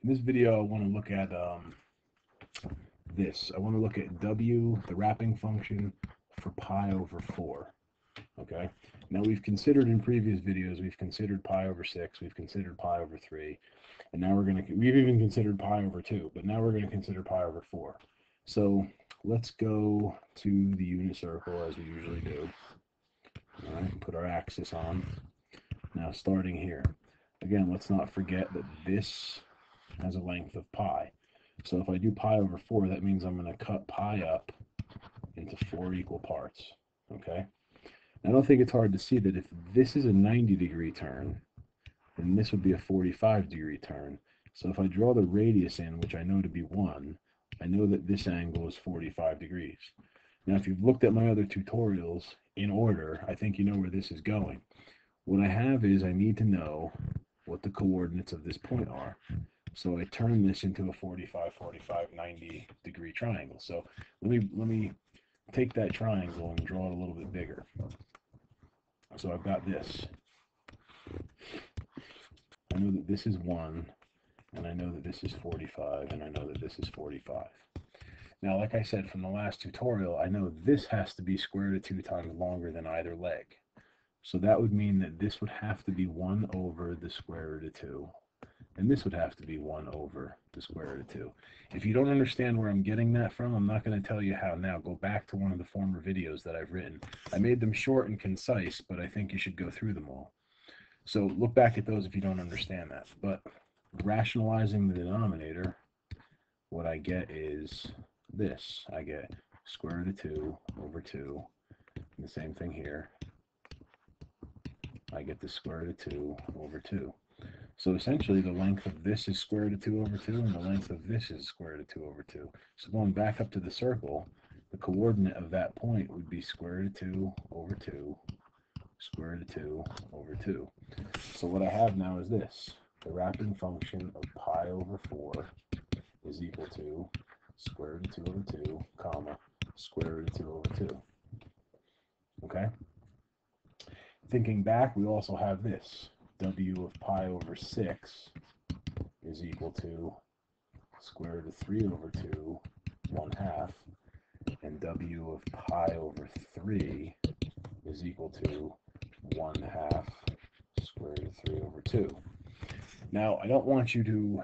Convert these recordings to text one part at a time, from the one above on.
In this video, I want to look at this. I want to look at W, the wrapping function for pi over 4. Okay. Now we've considered in previous videos, we've considered pi over 6, we've considered pi over 3, and now we've even considered pi over 2, but now we're going to consider pi over 4. So let's go to the unit circle as we usually do. All right, put our axis on. Now starting here. Again, let's not forget that this has a length of pi. So if I do pi over 4, that means I'm going to cut pi up into 4 equal parts. Okay? I don't think it's hard to see that if this is a 90-degree turn, then this would be a 45-degree turn. So if I draw the radius in, which I know to be 1, I know that this angle is 45 degrees. Now, if you've looked at my other tutorials in order, I think you know where this is going. What I have is I need to know what the coordinates of this point are. So I turn this into a 45, 45, 90-degree triangle. So let me take that triangle and draw it a little bit bigger. So I've got this. I know that this is 1, and I know that this is 45, and I know that this is 45. Now, like I said from the last tutorial, I know this has to be square root of 2 times longer than either leg. So that would mean that this would have to be 1 over the square root of 2. And this would have to be 1 over the square root of 2. If you don't understand where I'm getting that from, I'm not going to tell you how now. Go back to one of the former videos that I've written. I made them short and concise, but I think you should go through them all. So look back at those if you don't understand that. But rationalizing the denominator, what I get is this. I get square root of 2 over 2. And the same thing here. I get the square root of 2 over 2. So essentially the length of this is square root of 2 over 2, and the length of this is square root of 2 over 2. So going back up to the circle, the coordinate of that point would be square root of 2 over 2, square root of 2 over 2. So what I have now is this. The wrapping function of pi over 4 is equal to square root of 2 over 2, comma, square root of 2 over 2. Okay? Thinking back, we also have this. W of pi over 6 is equal to square root of 3 over 2, 1/2, and W of pi over 3 is equal to 1/2 square root of 3 over 2. Now, I don't want you to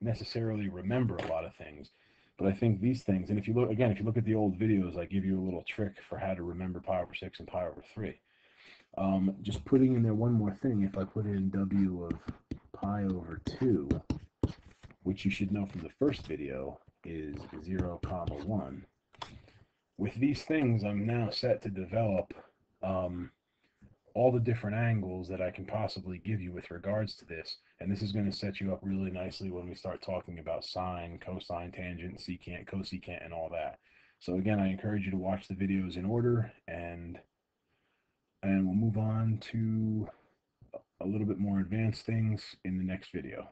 necessarily remember a lot of things, but I think these things, and if you look, again, if you look at the old videos, I give you a little trick for how to remember pi over 6 and pi over 3. Just putting in there one more thing, if I put in W of pi over 2, which you should know from the first video is 0, 1. With these things, I'm now set to develop all the different angles that I can possibly give you with regards to this, and this is going to set you up really nicely when we start talking about sine, cosine, tangent, secant, cosecant, and all that. So again, I encourage you to watch the videos in order, and we'll move on to a little bit more advanced things in the next video.